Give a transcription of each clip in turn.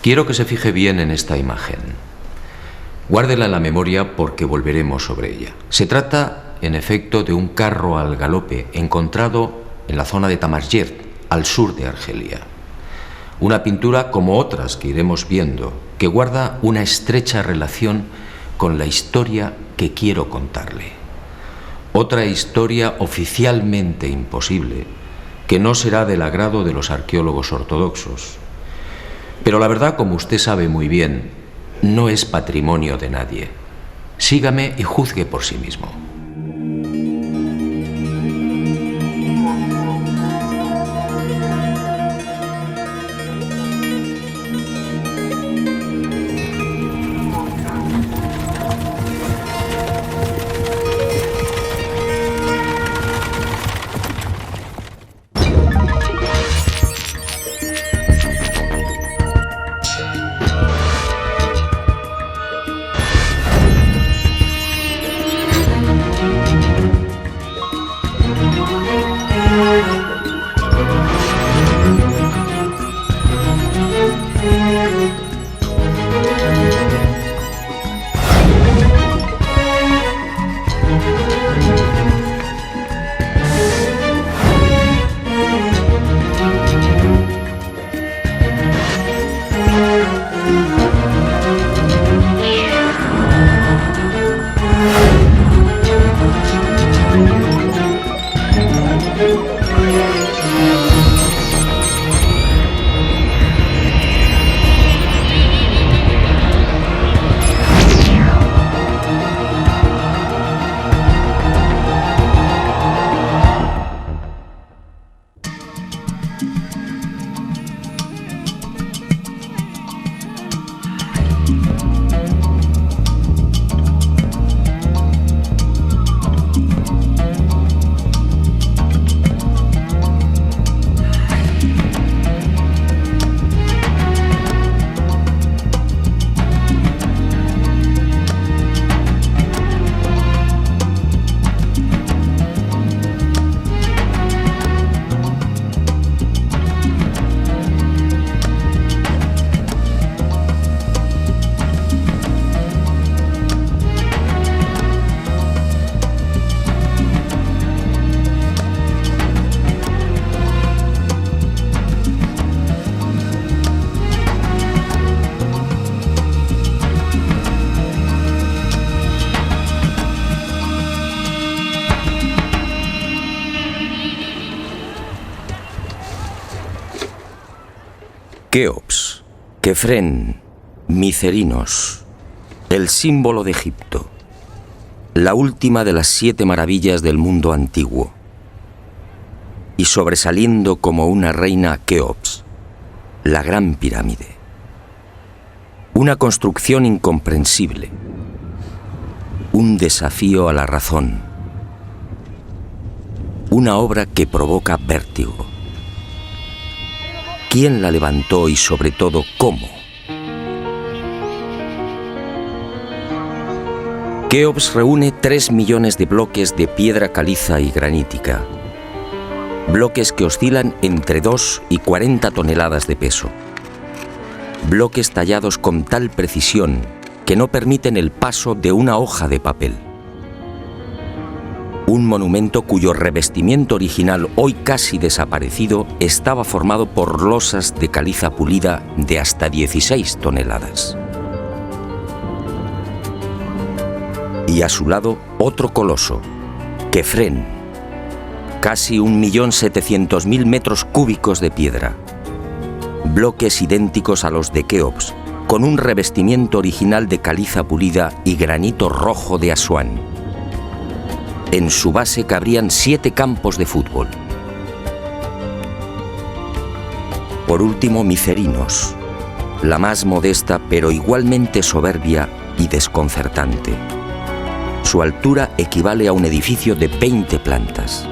Quiero que se fije bien en esta imagen. Guárdela en la memoria porque volveremos sobre ella. Se trata, en efecto, de un carro al galope encontrado en la zona de Tamashgert, al sur de Argelia. Una pintura como otras que iremos viendo, que guarda una estrecha relación con la historia que quiero contarle. Otra historia oficialmente imposible, que no será del agrado de los arqueólogos ortodoxos. Pero la verdad, como usted sabe muy bien, no es patrimonio de nadie. Sígame y juzgue por sí mismo. Keops, Kefren, Micerinos, el símbolo de Egipto, la última de las 7 maravillas del mundo antiguo. Y sobresaliendo como una reina Keops, la Gran Pirámide. Una construcción incomprensible, un desafío a la razón, una obra que provoca vértigo. ¿Quién la levantó y, sobre todo, cómo? Keops reúne 3 millones de bloques de piedra caliza y granítica. Bloques que oscilan entre 2 y 40 toneladas de peso. Bloques tallados con tal precisión que no permiten el paso de una hoja de papel. Un monumento cuyo revestimiento original, hoy casi desaparecido, estaba formado por losas de caliza pulida de hasta 16 toneladas. Y a su lado, otro coloso, Kefren, casi 1.700.000 metros cúbicos de piedra. Bloques idénticos a los de Keops, con un revestimiento original de caliza pulida y granito rojo de Asuán. En su base cabrían 7 campos de fútbol. Por último, Micerinos, la más modesta pero igualmente soberbia y desconcertante. Su altura equivale a un edificio de 20 plantas.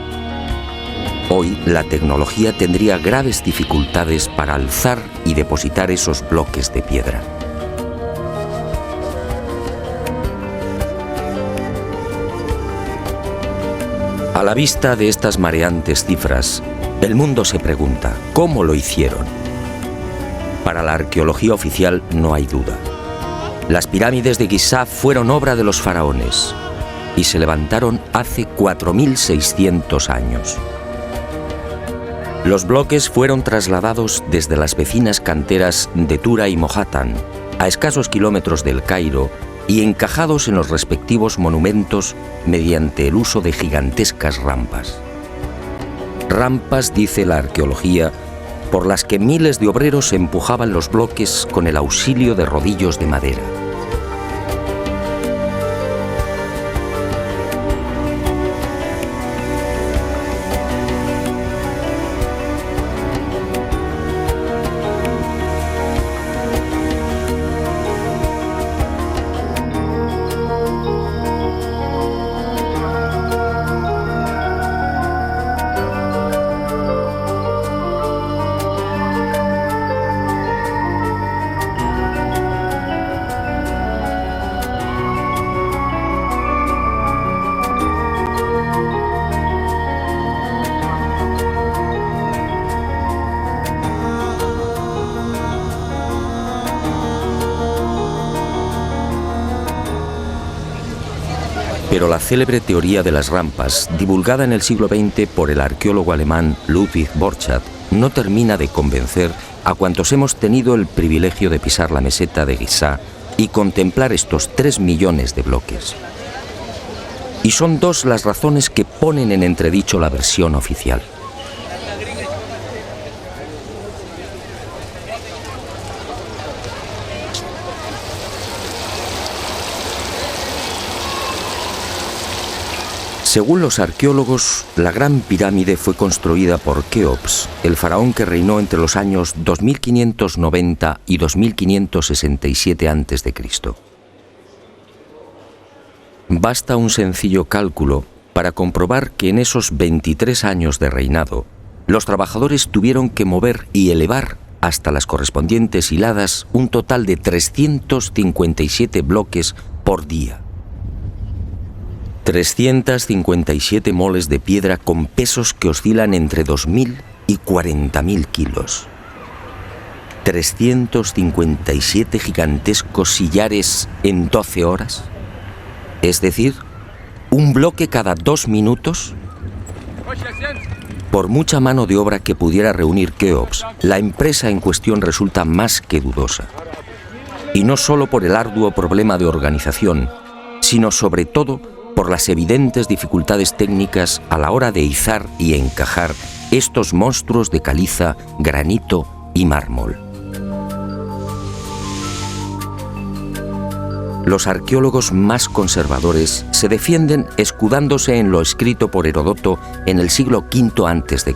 Hoy la tecnología tendría graves dificultades para alzar y depositar esos bloques de piedra. A la vista de estas mareantes cifras, el mundo se pregunta, ¿cómo lo hicieron? Para la arqueología oficial no hay duda. Las pirámides de Giza fueron obra de los faraones y se levantaron hace 4.600 años. Los bloques fueron trasladados desde las vecinas canteras de Tura y Mohatan, a escasos kilómetros del Cairo, y encajados en los respectivos monumentos mediante el uso de gigantescas rampas. Rampas, dice la arqueología, por las que miles de obreros empujaban los bloques con el auxilio de rodillos de madera. Pero la célebre teoría de las rampas, divulgada en el siglo XX por el arqueólogo alemán Ludwig Borchardt, no termina de convencer a cuantos hemos tenido el privilegio de pisar la meseta de Giza y contemplar estos 3 millones de bloques. Y son 2 las razones que ponen en entredicho la versión oficial. Según los arqueólogos, la Gran Pirámide fue construida por Keops, el faraón que reinó entre los años 2590 y 2567 a.C. Basta un sencillo cálculo para comprobar que en esos 23 años de reinado, los trabajadores tuvieron que mover y elevar hasta las correspondientes hiladas un total de 357 bloques por día. 357 moles de piedra con pesos que oscilan entre 2.000 y 40.000 kilos. 357 gigantescos sillares en 12 horas. Es decir, un bloque cada 2 minutos. Por mucha mano de obra que pudiera reunir Keops, la empresa en cuestión resulta más que dudosa. Y no solo por el arduo problema de organización, sino sobre todo por las evidentes dificultades técnicas a la hora de izar y encajar estos monstruos de caliza, granito y mármol. Los arqueólogos más conservadores se defienden escudándose en lo escrito por Heródoto en el siglo V a.C.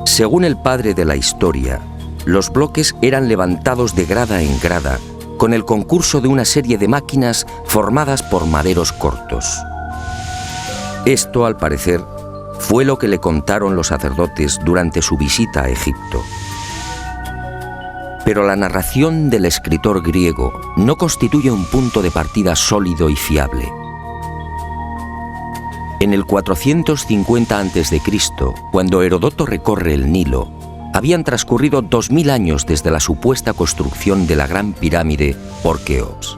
Según el padre de la historia, los bloques eran levantados de grada en grada con el concurso de una serie de máquinas formadas por maderos cortos. Esto, al parecer, fue lo que le contaron los sacerdotes durante su visita a Egipto. Pero la narración del escritor griego no constituye un punto de partida sólido y fiable. En el 450 a.C., cuando Heródoto recorre el Nilo, habían transcurrido 2000 años desde la supuesta construcción de la Gran Pirámide por Keops.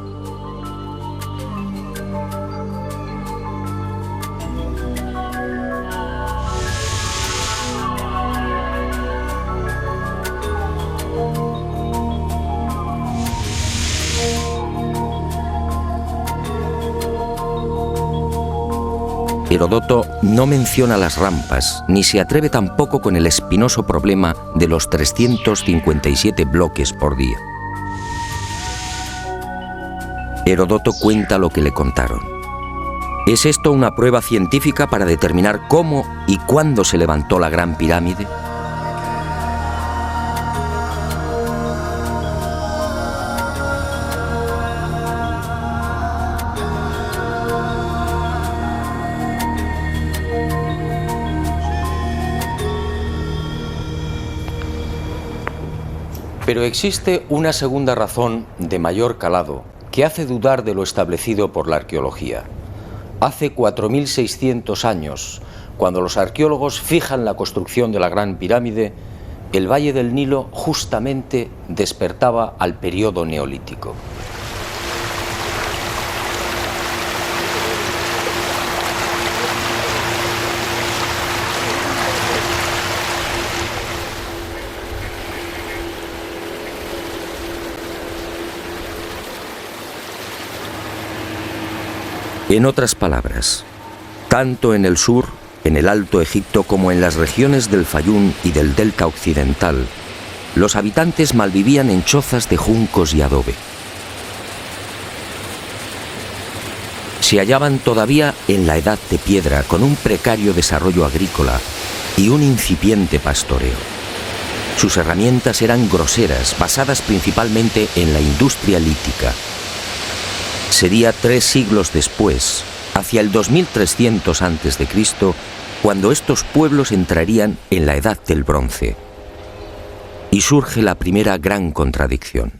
Heródoto no menciona las rampas, ni se atreve tampoco con el espinoso problema de los 357 bloques por día. Heródoto cuenta lo que le contaron. ¿Es esto una prueba científica para determinar cómo y cuándo se levantó la Gran Pirámide? Pero existe una segunda razón de mayor calado que hace dudar de lo establecido por la arqueología. Hace 4.600 años, cuando los arqueólogos fijan la construcción de la Gran Pirámide, el Valle del Nilo justamente despertaba al periodo neolítico. En otras palabras, tanto en el sur, en el Alto Egipto, como en las regiones del Fayum y del Delta Occidental, los habitantes malvivían en chozas de juncos y adobe. Se hallaban todavía en la Edad de Piedra, con un precario desarrollo agrícola y un incipiente pastoreo. Sus herramientas eran groseras, basadas principalmente en la industria lítica. Sería 3 siglos después, hacia el 2300 a.C., cuando estos pueblos entrarían en la Edad del Bronce. Y surge la primera gran contradicción.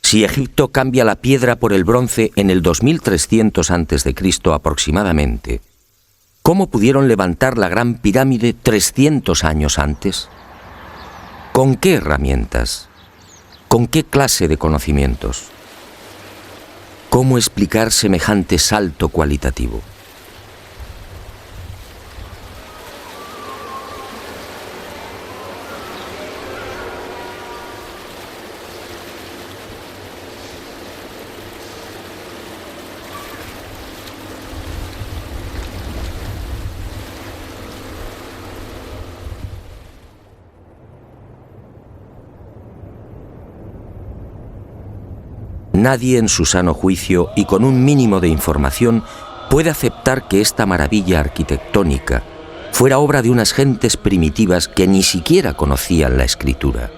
Si Egipto cambia la piedra por el bronce en el 2300 a.C. aproximadamente, ¿cómo pudieron levantar la Gran Pirámide 300 años antes? ¿Con qué herramientas? ¿Con qué clase de conocimientos? ¿Cómo explicar semejante salto cualitativo? Nadie en su sano juicio y con un mínimo de información puede aceptar que esta maravilla arquitectónica fuera obra de unas gentes primitivas que ni siquiera conocían la escritura.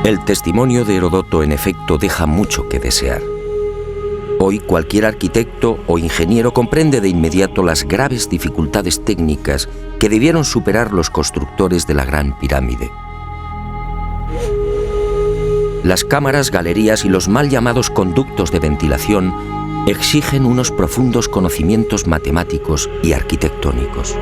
El testimonio de Heródoto, en efecto, deja mucho que desear. Hoy cualquier arquitecto o ingeniero comprende de inmediato las graves dificultades técnicas que debieron superar los constructores de la Gran Pirámide. Las cámaras, galerías y los mal llamados conductos de ventilación exigen unos profundos conocimientos matemáticos y arquitectónicos.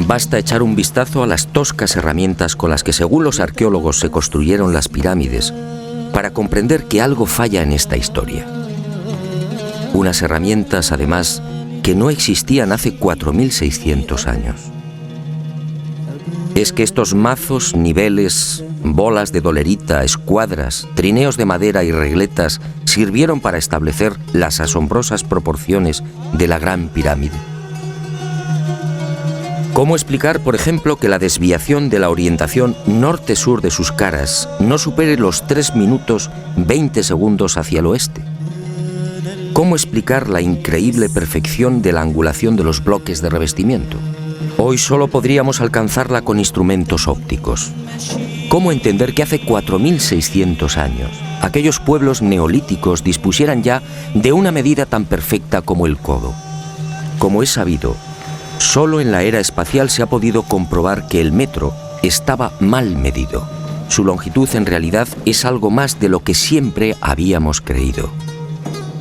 Basta echar un vistazo a las toscas herramientas con las que, según los arqueólogos, se construyeron las pirámides para comprender que algo falla en esta historia. Unas herramientas, además, que no existían hace 4600 años. Es que estos mazos, niveles, bolas de dolerita, escuadras, trineos de madera y regletas sirvieron para establecer las asombrosas proporciones de la Gran Pirámide. ¿Cómo explicar, por ejemplo, que la desviación de la orientación norte-sur de sus caras no supere los 3 minutos 20 segundos hacia el oeste? ¿Cómo explicar la increíble perfección de la angulación de los bloques de revestimiento? Hoy solo podríamos alcanzarla con instrumentos ópticos. ¿Cómo entender que hace 4600 años aquellos pueblos neolíticos dispusieran ya de una medida tan perfecta como el codo? Como es sabido, solo en la era espacial se ha podido comprobar que el metro estaba mal medido. Su longitud en realidad es algo más de lo que siempre habíamos creído.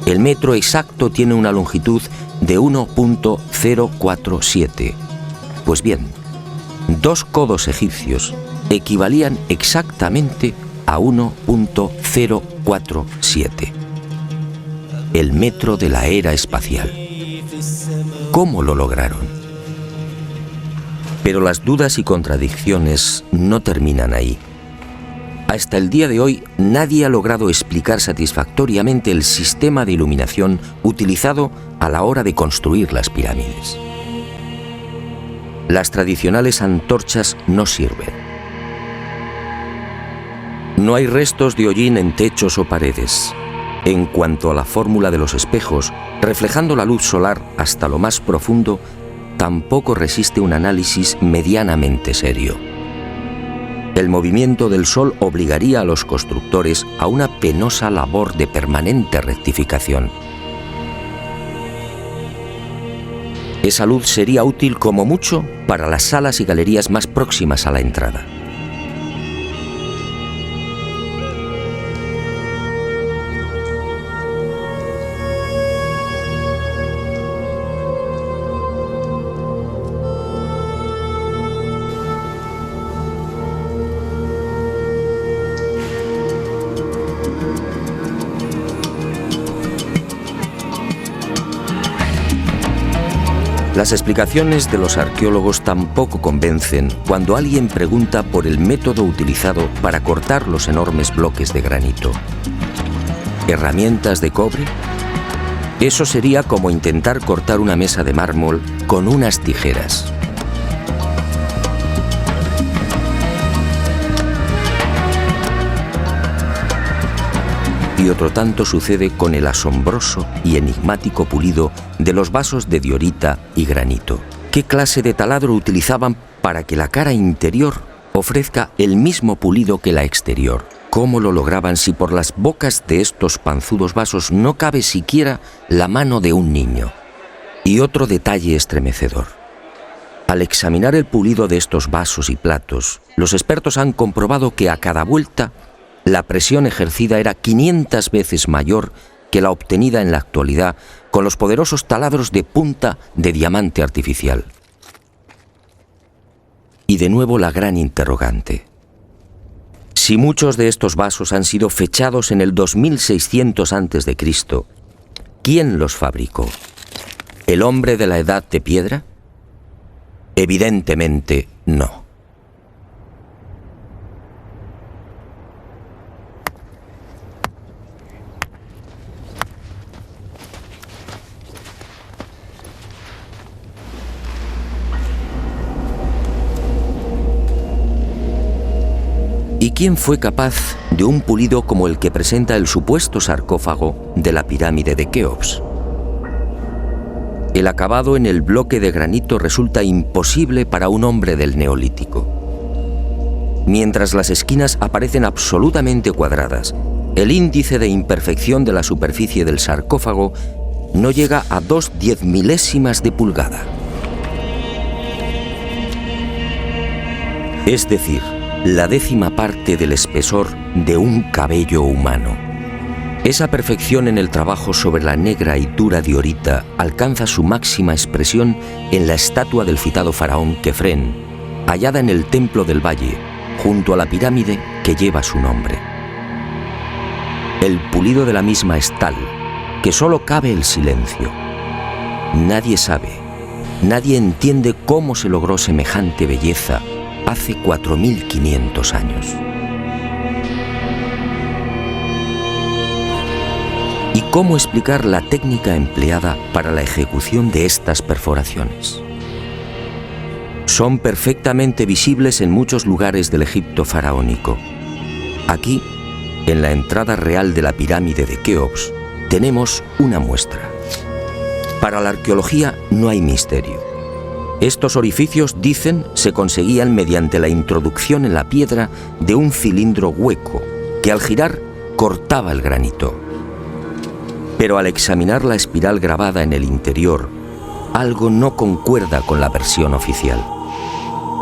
El metro exacto tiene una longitud de 1.047. Pues bien, 2 codos egipcios equivalían exactamente a 1.047. El metro de la era espacial. ¿Cómo lo lograron? Pero las dudas y contradicciones no terminan ahí. Hasta el día de hoy, nadie ha logrado explicar satisfactoriamente el sistema de iluminación utilizado a la hora de construir las pirámides. Las tradicionales antorchas no sirven. No hay restos de hollín en techos o paredes. En cuanto a la fórmula de los espejos, reflejando la luz solar hasta lo más profundo, tampoco resiste un análisis medianamente serio. El movimiento del Sol obligaría a los constructores a una penosa labor de permanente rectificación. Esa luz sería útil como mucho para las salas y galerías más próximas a la entrada. Las explicaciones de los arqueólogos tampoco convencen cuando alguien pregunta por el método utilizado para cortar los enormes bloques de granito. ¿Herramientas de cobre? Eso sería como intentar cortar una mesa de mármol con unas tijeras. Y otro tanto sucede con el asombroso y enigmático pulido de los vasos de diorita y granito. ¿Qué clase de taladro utilizaban para que la cara interior ofrezca el mismo pulido que la exterior? ¿Cómo lo lograban si por las bocas de estos panzudos vasos no cabe siquiera la mano de un niño? Y otro detalle estremecedor. Al examinar el pulido de estos vasos y platos, los expertos han comprobado que a cada vuelta la presión ejercida era 500 veces mayor que la obtenida en la actualidad con los poderosos taladros de punta de diamante artificial. Y de nuevo la gran interrogante. Si muchos de estos vasos han sido fechados en el 2600 a.C., ¿quién los fabricó? ¿El hombre de la Edad de Piedra? Evidentemente no. ¿Y quién fue capaz de un pulido como el que presenta el supuesto sarcófago de la pirámide de Keops? El acabado en el bloque de granito resulta imposible para un hombre del Neolítico. Mientras las esquinas aparecen absolutamente cuadradas, el índice de imperfección de la superficie del sarcófago no llega a 2/10 milésimas de pulgada. Es decir, la 10ª parte del espesor de un cabello humano. Esa perfección en el trabajo sobre la negra y dura diorita alcanza su máxima expresión en la estatua del citado faraón Kefren, hallada en el Templo del Valle, junto a la pirámide que lleva su nombre. El pulido de la misma es tal que solo cabe el silencio. Nadie sabe, nadie entiende cómo se logró semejante belleza hace 4500 años. ¿Y cómo explicar la técnica empleada para la ejecución de estas perforaciones? Son perfectamente visibles en muchos lugares del Egipto faraónico. Aquí, en la entrada real de la pirámide de Keops, tenemos una muestra. Para la arqueología no hay misterio. Estos orificios, dicen, se conseguían mediante la introducción en la piedra de un cilindro hueco que al girar cortaba el granito. Pero al examinar la espiral grabada en el interior, algo no concuerda con la versión oficial.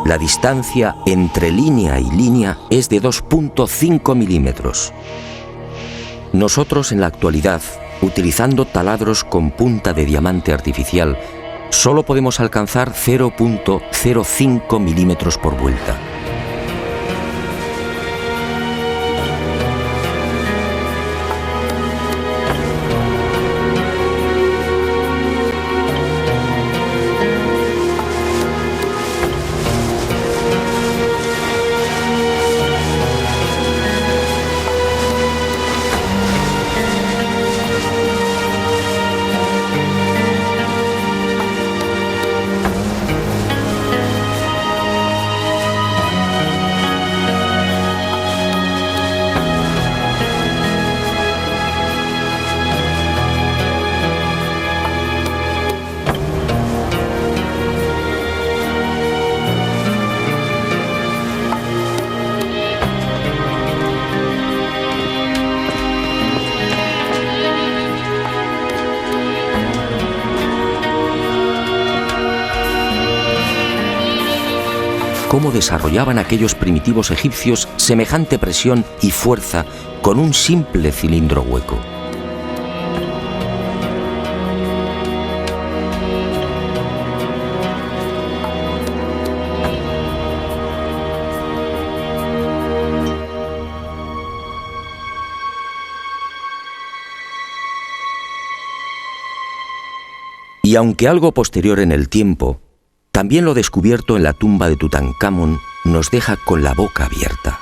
La distancia entre línea y línea es de 2,5 milímetros. Nosotros en la actualidad, utilizando taladros con punta de diamante artificial, solo podemos alcanzar 0,05 milímetros por vuelta. cómo desarrollaban aquellos primitivos egipcios semejante presión y fuerza con un simple cilindro hueco. Y aunque algo posterior en el tiempo, también lo descubierto en la tumba de Tutankamón nos deja con la boca abierta.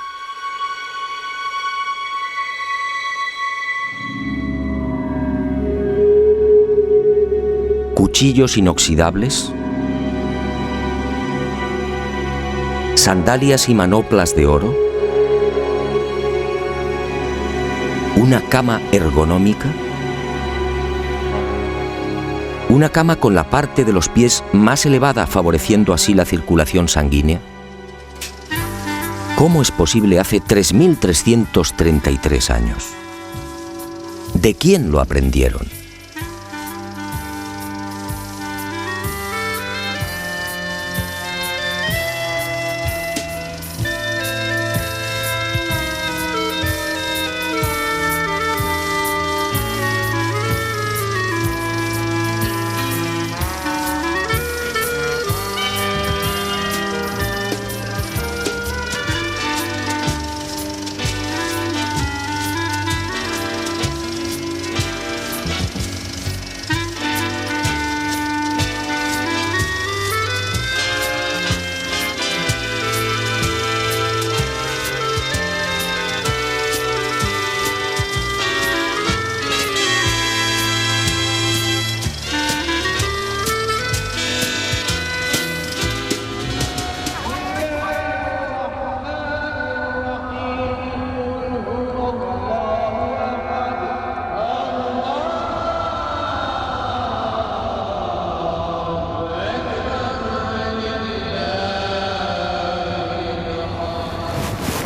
Cuchillos inoxidables, sandalias y manoplas de oro, una cama ergonómica, una cama con la parte de los pies más elevada, favoreciendo así la circulación sanguínea. ¿Cómo es posible hace 3.333 años? ¿De quién lo aprendieron?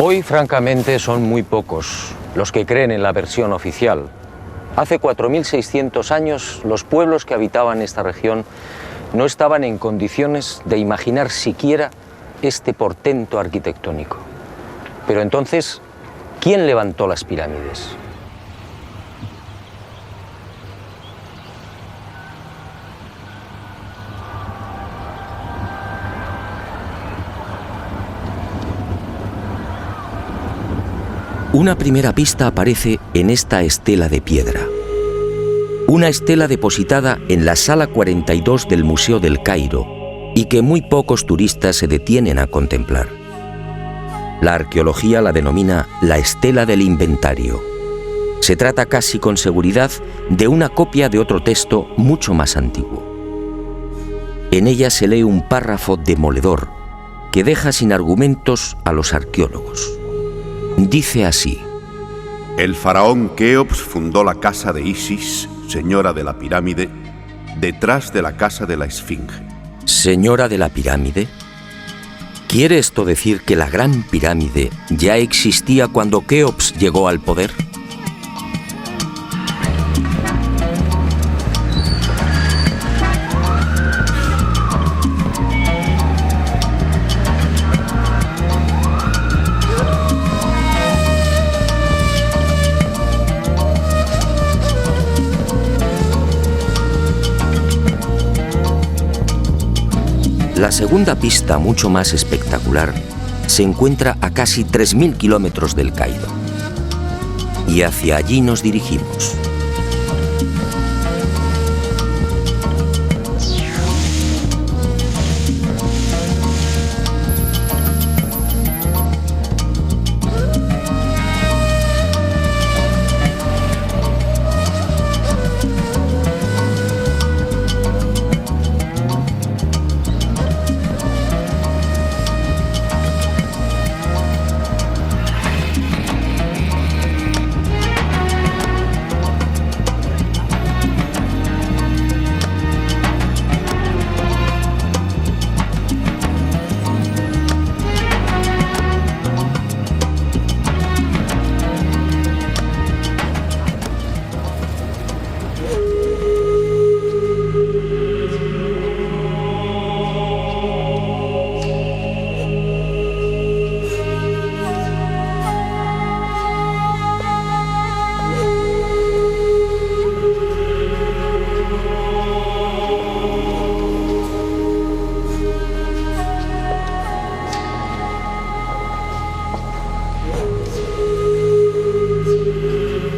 Hoy, francamente, son muy pocos los que creen en la versión oficial. Hace 4.600 años, los pueblos que habitaban esta región no estaban en condiciones de imaginar siquiera este portento arquitectónico. Pero entonces, ¿quién levantó las pirámides? Una primera pista aparece en esta estela de piedra. Una estela depositada en la sala 42 del Museo del Cairo y que muy pocos turistas se detienen a contemplar. La arqueología la denomina la estela del inventario. Se trata casi con seguridad de una copia de otro texto mucho más antiguo. En ella se lee un párrafo demoledor que deja sin argumentos a los arqueólogos. Dice así: el faraón Keops fundó la casa de Isis, señora de la pirámide, detrás de la casa de la Esfinge. ¿Señora de la pirámide? ¿Quiere esto decir que la Gran Pirámide ya existía cuando Keops llegó al poder? La segunda pista, mucho más espectacular, se encuentra a casi 3.000 kilómetros del Cairo. Y hacia allí nos dirigimos.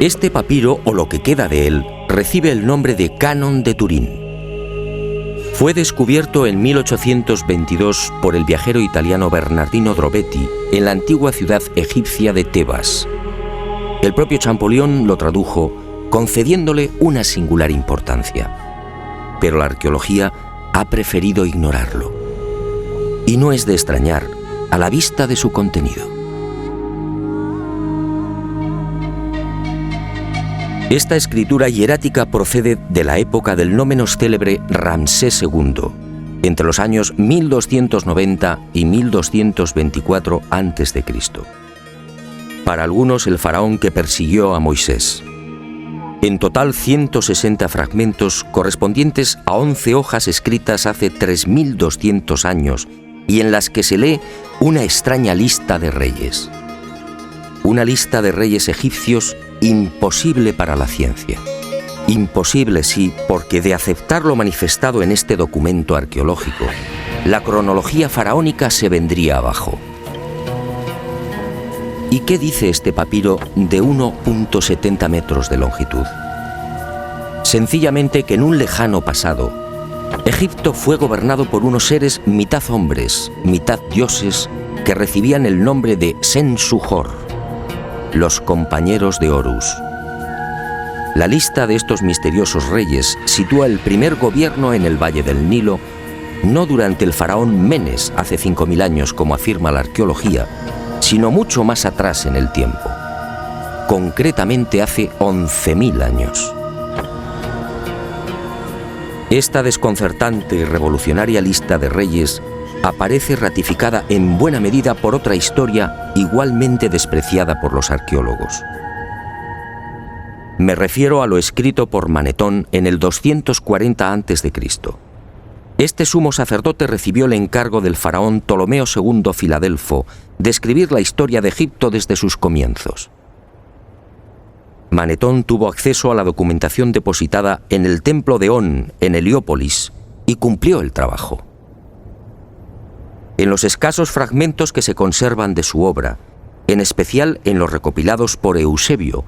Este papiro, o lo que queda de él, recibe el nombre de Canon de Turín. Fue descubierto en 1822 por el viajero italiano Bernardino Drobetti en la antigua ciudad egipcia de Tebas. El propio Champollion lo tradujo, concediéndole una singular importancia. Pero la arqueología ha preferido ignorarlo. Y no es de extrañar a la vista de su contenido. Esta escritura hierática procede de la época del no menos célebre Ramsés II, entre los años 1290 y 1224 a.C. Para algunos, el faraón que persiguió a Moisés. En total, 160 fragmentos correspondientes a 11 hojas escritas hace 3200 años y en las que se lee una extraña lista de reyes. Una lista de reyes egipcios imposible para la ciencia. Imposible, sí, porque de aceptar lo manifestado en este documento arqueológico, la cronología faraónica se vendría abajo. ¿Y qué dice este papiro de 1,70 metros de longitud? Sencillamente que en un lejano pasado, Egipto fue gobernado por unos seres mitad hombres, mitad dioses, que recibían el nombre de Sen-Suhor, los compañeros de Horus. La lista de estos misteriosos reyes sitúa el primer gobierno en el Valle del Nilo, no durante el faraón Menes hace 5000 años, como afirma la arqueología, sino mucho más atrás en el tiempo, concretamente hace 11.000 años. Esta desconcertante y revolucionaria lista de reyes aparece ratificada en buena medida por otra historia igualmente despreciada por los arqueólogos. Me refiero a lo escrito por Manetón en el 240 a.C. Este sumo sacerdote recibió el encargo del faraón Ptolomeo II Filadelfo de escribir la historia de Egipto desde sus comienzos. Manetón tuvo acceso a la documentación depositada en el templo de On, en Heliópolis, y cumplió el trabajo. En los escasos fragmentos que se conservan de su obra, en especial en los recopilados por Eusebio,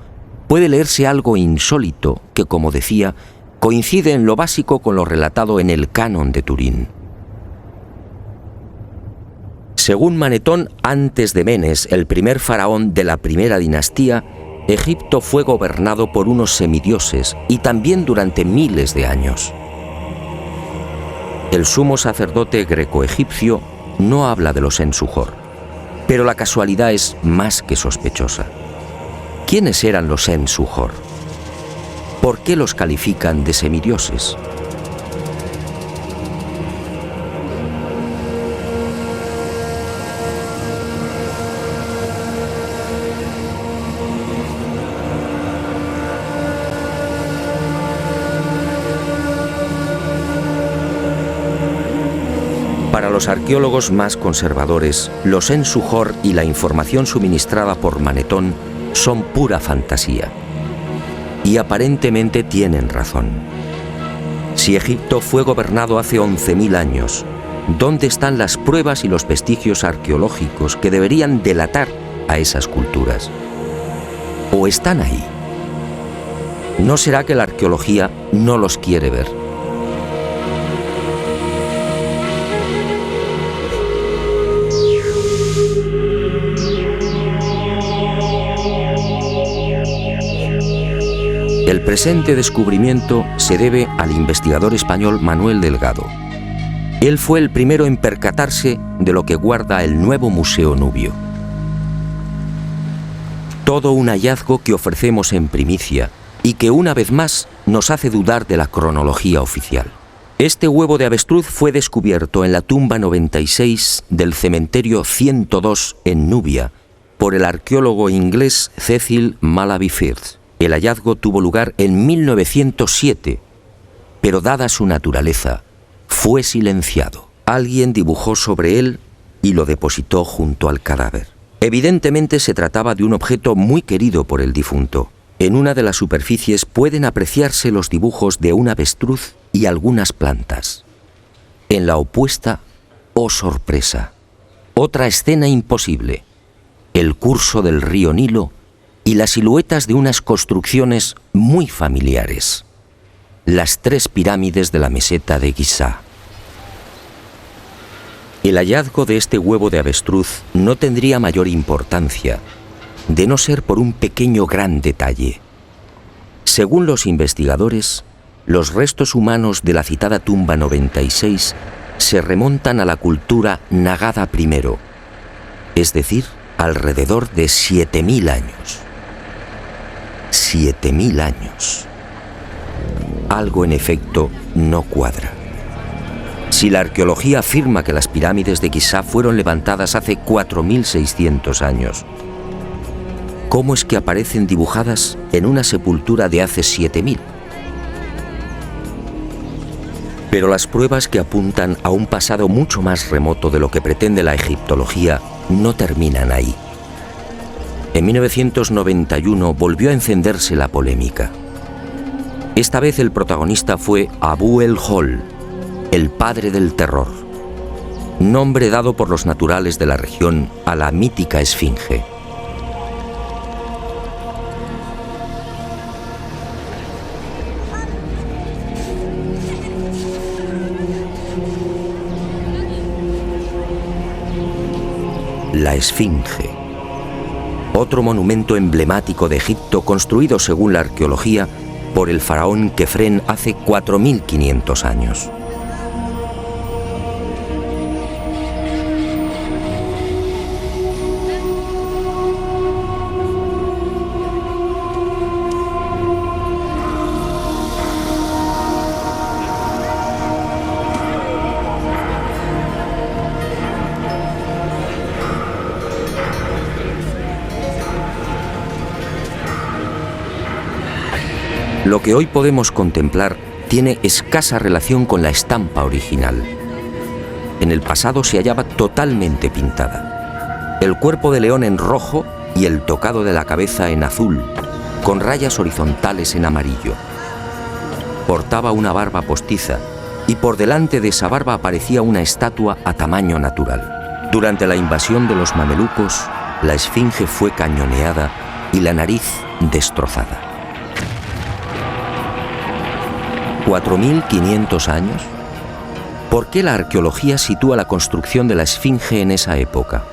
puede leerse algo insólito que, como decía, coincide en lo básico con lo relatado en el Canon de Turín. Según Manetón, antes de Menes, el primer faraón de la primera dinastía, Egipto fue gobernado por unos semidioses y también durante miles de años. El sumo sacerdote greco-egipcio no habla de los Sen-Suhor, pero la casualidad es más que sospechosa. ¿Quiénes eran los Sen-Suhor? ¿Por qué los califican de semidioses? Para los arqueólogos más conservadores, los Sen-Suhor y la información suministrada por Manetón son pura fantasía. Y aparentemente tienen razón. Si Egipto fue gobernado hace 11.000 años, ¿dónde están las pruebas y los vestigios arqueológicos que deberían delatar a esas culturas? ¿O están ahí? ¿No será que la arqueología no los quiere ver? El presente descubrimiento se debe al investigador español Manuel Delgado. Él fue el primero en percatarse de lo que guarda el nuevo Museo Nubio. Todo un hallazgo que ofrecemos en primicia y que una vez más nos hace dudar de la cronología oficial. Este huevo de avestruz fue descubierto en la tumba 96 del cementerio 102 en Nubia por el arqueólogo inglés Cecil Malaby Firth. El hallazgo tuvo lugar en 1907, pero dada su naturaleza, fue silenciado. Alguien dibujó sobre él y lo depositó junto al cadáver. Evidentemente se trataba de un objeto muy querido por el difunto. En una de las superficies pueden apreciarse los dibujos de un avestruz y algunas plantas. En la opuesta, ¡oh sorpresa!, otra escena imposible: el curso del río Nilo y las siluetas de unas construcciones muy familiares: las 3 pirámides de la meseta de Giza. El hallazgo de este huevo de avestruz no tendría mayor importancia, de no ser por un pequeño gran detalle. Según los investigadores, los restos humanos de la citada tumba 96 se remontan a la cultura Nagada I, es decir, alrededor de 7.000 años. 7.000 años. Algo en efecto no cuadra. Si la arqueología afirma que las pirámides de Giza fueron levantadas hace 4.600 años, ¿cómo es que aparecen dibujadas en una sepultura de hace 7.000? Pero las pruebas que apuntan a un pasado mucho más remoto de lo que pretende la egiptología no terminan ahí. En 1991 volvió a encenderse la polémica. Esta vez el protagonista fue Abu el-Hol, el padre del terror, nombre dado por los naturales de la región a la mítica esfinge. La Esfinge, otro monumento emblemático de Egipto construido, según la arqueología, por el faraón Kefren hace 4.500 años. Lo que hoy podemos contemplar tiene escasa relación con la estampa original. En el pasado se hallaba totalmente pintada. El cuerpo de león en rojo y el tocado de la cabeza en azul, con rayas horizontales en amarillo. Portaba una barba postiza y por delante de esa barba aparecía una estatua a tamaño natural. Durante la invasión de los mamelucos, la esfinge fue cañoneada y la nariz destrozada. 4.500 años. ¿Por qué la arqueología sitúa la construcción de la esfinge en esa época?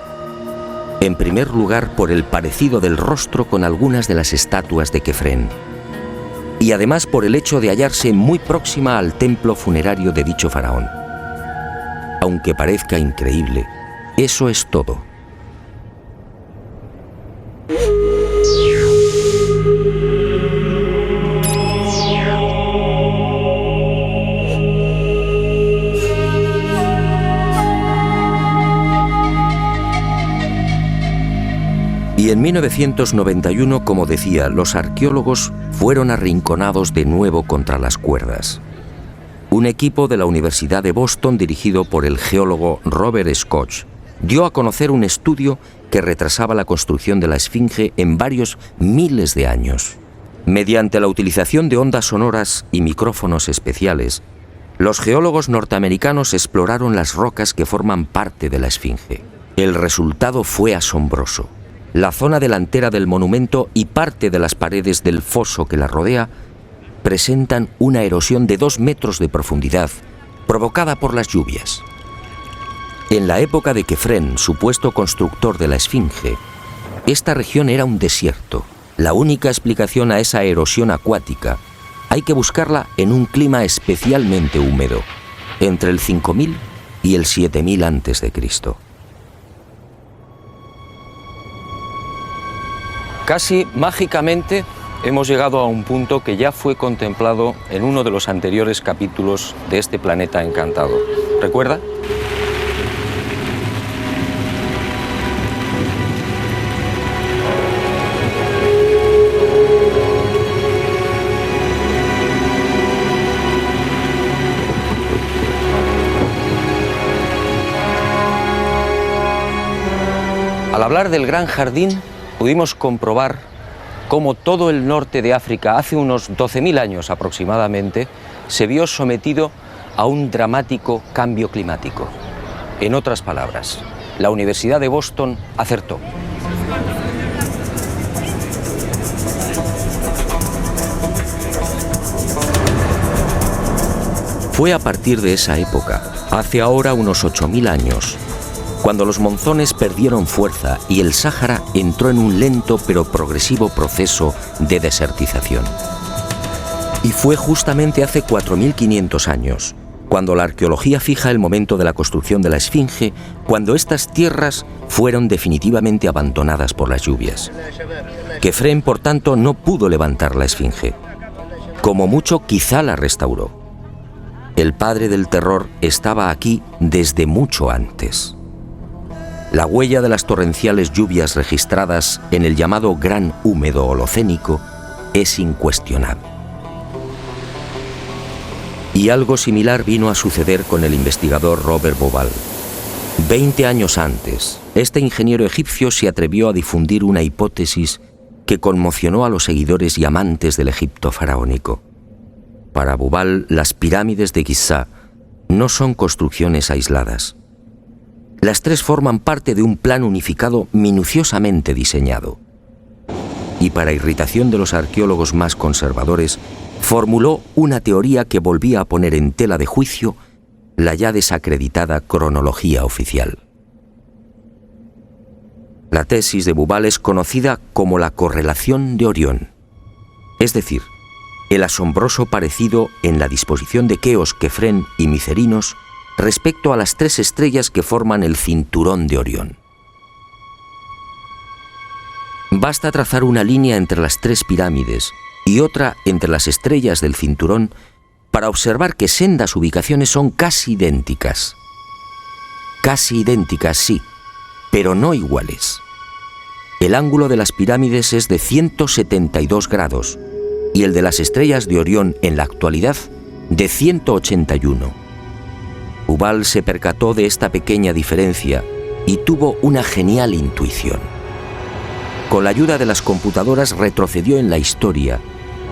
En primer lugar, por el parecido del rostro con algunas de las estatuas de Kefren, y además por el hecho de hallarse muy próxima al templo funerario de dicho faraón. Aunque parezca increíble, eso es todo. Y en 1991, como decía, los arqueólogos fueron arrinconados de nuevo contra las cuerdas. Un equipo de la Universidad de Boston, dirigido por el geólogo Robert Scotch, dio a conocer un estudio que retrasaba la construcción de la esfinge en varios miles de años. Mediante la utilización de ondas sonoras y micrófonos especiales, los geólogos norteamericanos exploraron las rocas que forman parte de la esfinge. El resultado fue asombroso. La zona delantera del monumento y parte de las paredes del foso que la rodea presentan una erosión de 2 metros de profundidad, provocada por las lluvias. En la época de Kefren, supuesto constructor de la esfinge, esta región era un desierto. La única explicación a esa erosión acuática hay que buscarla en un clima especialmente húmedo, entre el 5000 y el 7000 a.C. Casi mágicamente hemos llegado a un punto que ya fue contemplado en uno de los anteriores capítulos de este planeta encantado. ¿Recuerda? Al hablar del Gran Jardín, pudimos comprobar cómo todo el norte de África, hace unos 12.000 años aproximadamente, se vio sometido a un dramático cambio climático. En otras palabras, la Universidad de Boston acertó. Fue a partir de esa época, hace ahora unos 8000 años, cuando los monzones perdieron fuerza y el Sáhara entró en un lento pero progresivo proceso de desertización. Y fue justamente hace 4500 años, cuando la arqueología fija el momento de la construcción de la Esfinge, cuando estas tierras fueron definitivamente abandonadas por las lluvias. Kefren, por tanto, no pudo levantar la Esfinge. Como mucho, quizá la restauró. El padre del terror estaba aquí desde mucho antes. La huella de las torrenciales lluvias registradas en el llamado Gran Húmedo Holocénico es incuestionable. Y algo similar vino a suceder con el investigador Robert Bauval. 20 años antes, este ingeniero egipcio se atrevió a difundir una hipótesis que conmocionó a los seguidores y amantes del Egipto faraónico. Para Bauval, las pirámides de Giza no son construcciones aisladas. Las tres forman parte de un plan unificado minuciosamente diseñado. Y para irritación de los arqueólogos más conservadores, formuló una teoría que volvía a poner en tela de juicio la ya desacreditada cronología oficial. La tesis de Bauval es conocida como la correlación de Orión, es decir, el asombroso parecido en la disposición de Keos, Kefren y Micerinos respecto a las tres estrellas que forman el cinturón de Orión. Basta trazar una línea entre las tres pirámides y otra entre las estrellas del cinturón para observar que sendas ubicaciones son casi idénticas. Casi idénticas, sí, pero no iguales. El ángulo de las pirámides es de 172 grados y el de las estrellas de Orión en la actualidad de 181. Bauval se percató de esta pequeña diferencia y tuvo una genial intuición. Con la ayuda de las computadoras retrocedió en la historia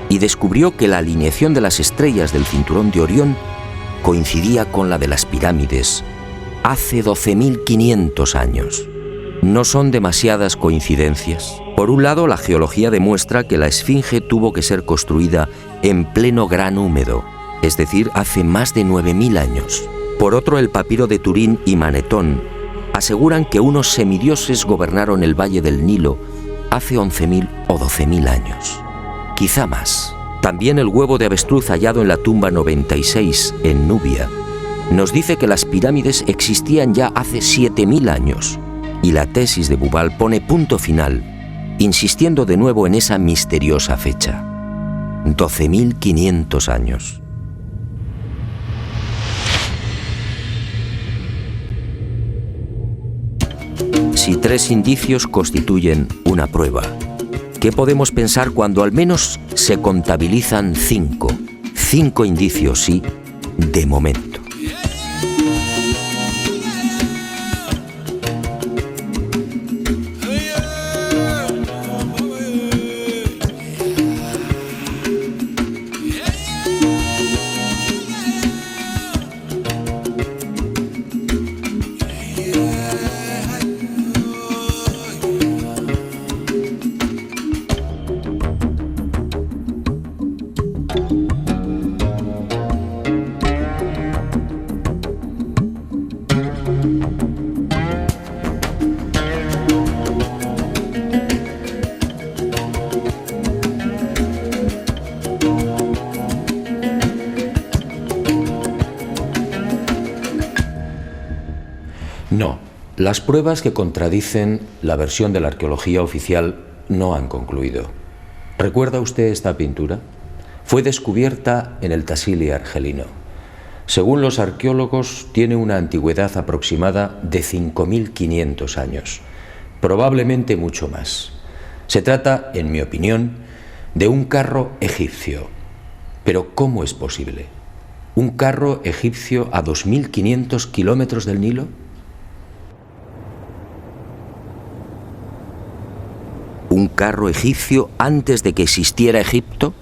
y descubrió que la alineación de las estrellas del cinturón de Orión coincidía con la de las pirámides hace 12.500 años. No son demasiadas coincidencias. Por un lado, la geología demuestra que la Esfinge tuvo que ser construida en pleno Gran Húmedo, es decir, hace más de 9.000 años. Por otro, el papiro de Turín y Manetón aseguran que unos semidioses gobernaron el valle del Nilo hace 11.000 o 12.000 años. Quizá más. También el huevo de avestruz hallado en la tumba 96 en Nubia nos dice que las pirámides existían ya hace 7.000 años y la tesis de Bauval pone punto final, insistiendo de nuevo en esa misteriosa fecha. 12.500 años. Si tres indicios constituyen una prueba, ¿qué podemos pensar cuando al menos se contabilizan 5? 5 indicios, sí, de momento. No, las pruebas que contradicen la versión de la arqueología oficial no han concluido. ¿Recuerda usted esta pintura? Fue descubierta en el Tassili argelino. Según los arqueólogos, tiene una antigüedad aproximada de 5.500 años, probablemente mucho más. Se trata, en mi opinión, de un carro egipcio. Pero ¿cómo es posible? ¿Un carro egipcio a 2.500 kilómetros del Nilo? ¿Un carro egipcio antes de que existiera Egipto?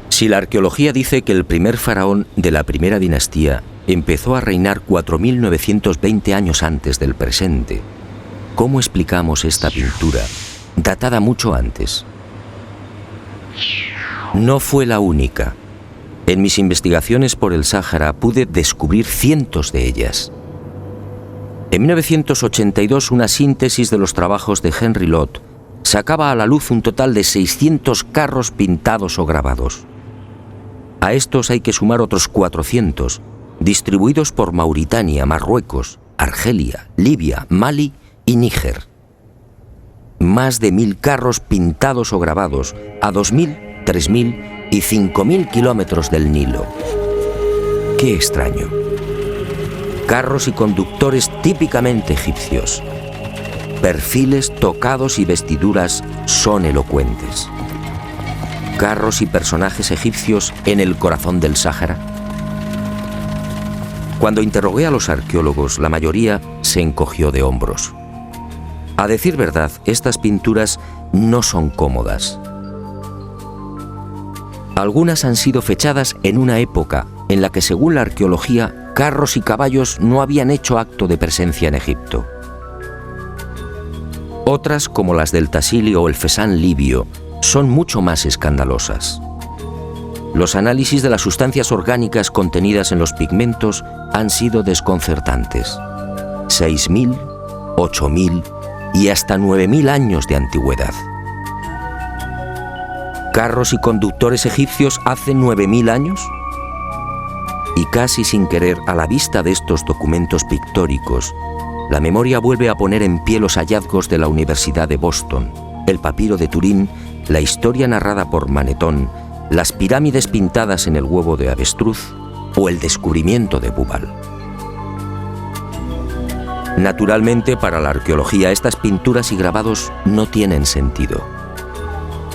Si la arqueología dice que el primer faraón de la primera dinastía empezó a reinar 4.920 años antes del presente, ¿cómo explicamos esta pintura, datada mucho antes? No fue la única. En mis investigaciones por el Sáhara pude descubrir cientos de ellas. En 1982, una síntesis de los trabajos de Henry Lott sacaba a la luz un total de 600 carros pintados o grabados. A estos hay que sumar otros 400, distribuidos por Mauritania, Marruecos, Argelia, Libia, Mali y Níger. Más de 1000 carros pintados o grabados a 2000, 3000 y 5000 kilómetros del Nilo. ¡Qué extraño! Carros y conductores típicamente egipcios. Perfiles, tocados y vestiduras son elocuentes. Carros y personajes egipcios en el corazón del Sáhara. Cuando interrogué a los arqueólogos, la mayoría se encogió de hombros. A decir verdad, estas pinturas no son cómodas. Algunas han sido fechadas en una época en la que, según la arqueología, carros y caballos no habían hecho acto de presencia en Egipto. Otras, como las del Tassili o el Fesán libio, son mucho más escandalosas. Los análisis de las sustancias orgánicas contenidas en los pigmentos han sido desconcertantes. 6000, 8000 y hasta 9000 años de antigüedad. ¿Carros y conductores egipcios hace 9000 años? Y casi sin querer, a la vista de estos documentos pictóricos, la memoria vuelve a poner en pie los hallazgos de la Universidad de Boston, el papiro de Turín, la historia narrada por Manetón, las pirámides pintadas en el huevo de avestruz o el descubrimiento de Bubal. Naturalmente, para la arqueología, estas pinturas y grabados no tienen sentido.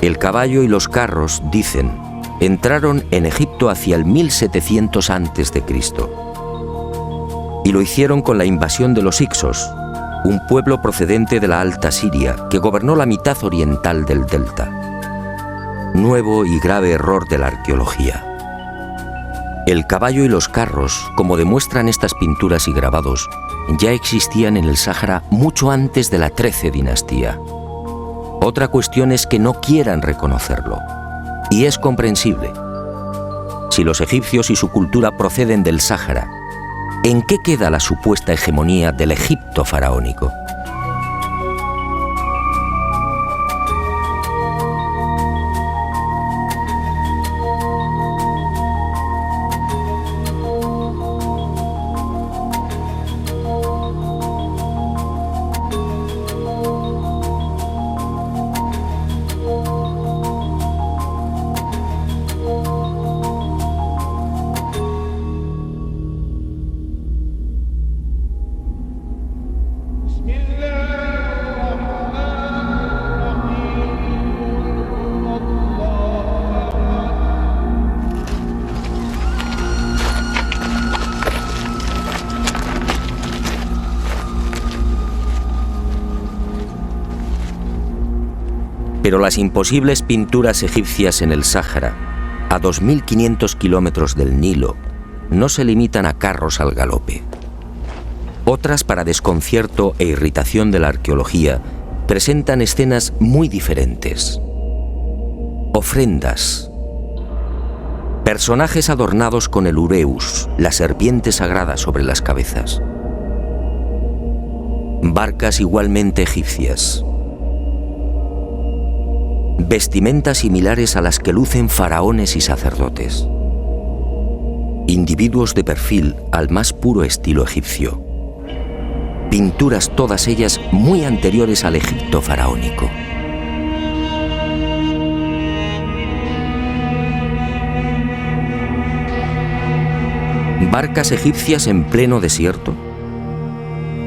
El caballo y los carros, dicen, entraron en Egipto hacia el 1700 a.C. y lo hicieron con la invasión de los Hicsos, un pueblo procedente de la Alta Siria que gobernó la mitad oriental del delta. Nuevo y grave error de la arqueología. El caballo y los carros, como demuestran estas pinturas y grabados, ya existían en el Sáhara mucho antes de la XIII dinastía. Otra cuestión es que no quieran reconocerlo, y es comprensible. Si los egipcios y su cultura proceden del Sáhara, ¿en qué queda la supuesta hegemonía del Egipto faraónico? Pero las imposibles pinturas egipcias en el Sáhara, a 2500 kilómetros del Nilo, no se limitan a carros al galope. Otras, para desconcierto e irritación de la arqueología, presentan escenas muy diferentes. Ofrendas. Personajes adornados con el ureus, la serpiente sagrada sobre las cabezas. Barcas igualmente egipcias. Vestimentas similares a las que lucen faraones y sacerdotes. Individuos de perfil al más puro estilo egipcio. Pinturas todas ellas muy anteriores al Egipto faraónico. ¿Barcas egipcias en pleno desierto?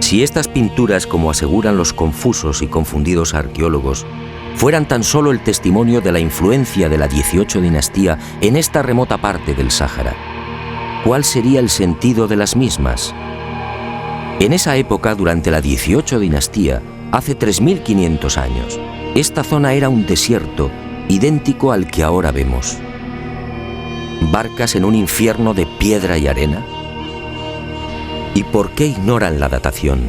Si estas pinturas, como aseguran los confusos y confundidos arqueólogos, fueran tan solo el testimonio de la influencia de la 18 dinastía en esta remota parte del Sáhara, ¿cuál sería el sentido de las mismas? En esa época, durante la 18 dinastía, hace 3500 años, esta zona era un desierto idéntico al que ahora vemos. ¿Barcas en un infierno de piedra y arena? ¿Y por qué ignoran la datación?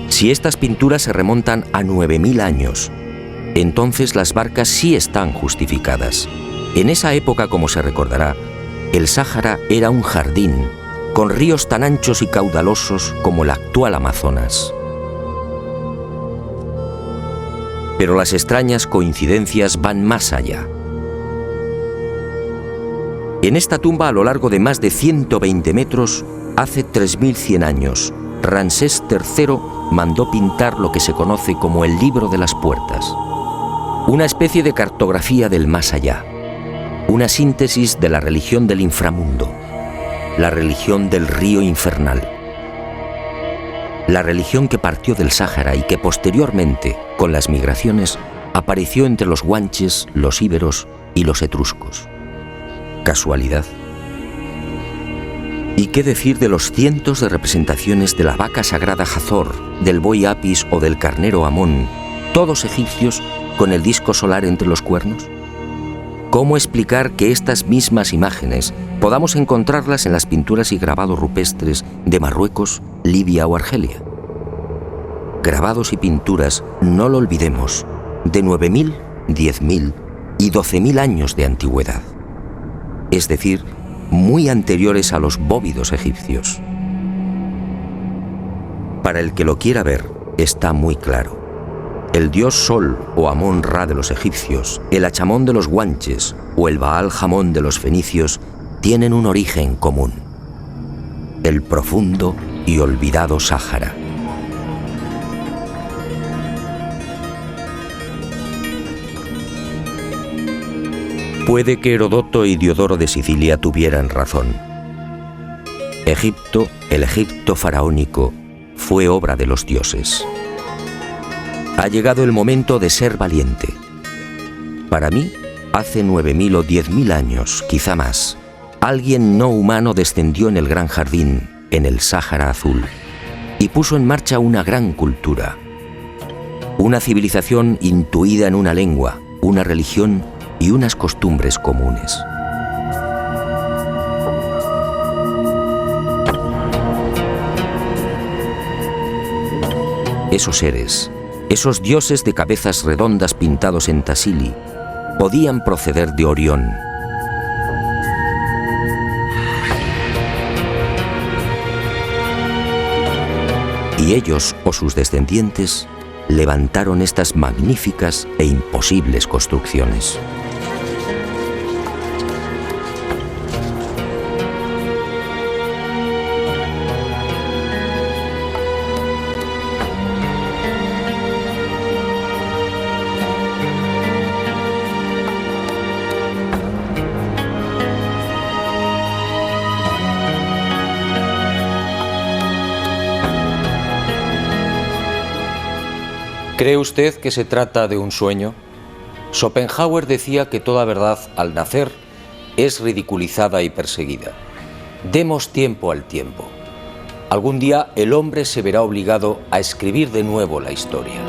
Si estas pinturas se remontan a 9000 años, entonces las barcas sí están justificadas. En esa época, como se recordará, el Sáhara era un jardín, con ríos tan anchos y caudalosos como el actual Amazonas. Pero las extrañas coincidencias van más allá. En esta tumba, a lo largo de más de 120 metros, hace 3100 años, Ramsés III mandó pintar lo que se conoce como el Libro de las Puertas, una especie de cartografía del más allá, una síntesis de la religión del inframundo, la religión del río infernal, la religión que partió del Sáhara y que posteriormente, con las migraciones, apareció entre los guanches, los íberos y los etruscos. ¿Casualidad? ¿Y qué decir de los cientos de representaciones de la vaca sagrada Hathor, del buey Apis o del carnero Amón, todos egipcios con el disco solar entre los cuernos? ¿Cómo explicar que estas mismas imágenes podamos encontrarlas en las pinturas y grabados rupestres de Marruecos, Libia o Argelia? Grabados y pinturas, no lo olvidemos, de 9.000, 10.000 y 12.000 años de antigüedad, es decir, muy anteriores a los bóvidos egipcios. Para el que lo quiera ver, está muy claro. El dios Sol o Amón-Ra de los egipcios, el Achamón de los guanches o el Baal-Jamón de los fenicios tienen un origen común: el profundo y olvidado Sáhara. Puede que Heródoto y Diodoro de Sicilia tuvieran razón. Egipto, el Egipto faraónico, fue obra de los dioses. Ha llegado el momento de ser valiente. Para mí, hace 9.000 o 10.000 años, quizá más, alguien no humano descendió en el gran jardín, en el Sáhara Azul, y puso en marcha una gran cultura. Una civilización intuida en una lengua, una religión y unas costumbres comunes. Esos seres, esos dioses de cabezas redondas pintados en Tassili, podían proceder de Orión. Y ellos o sus descendientes levantaron estas magníficas e imposibles construcciones. ¿Cree usted que se trata de un sueño? Schopenhauer decía que toda verdad, al nacer, es ridiculizada y perseguida. Demos tiempo al tiempo. Algún día el hombre se verá obligado a escribir de nuevo la historia.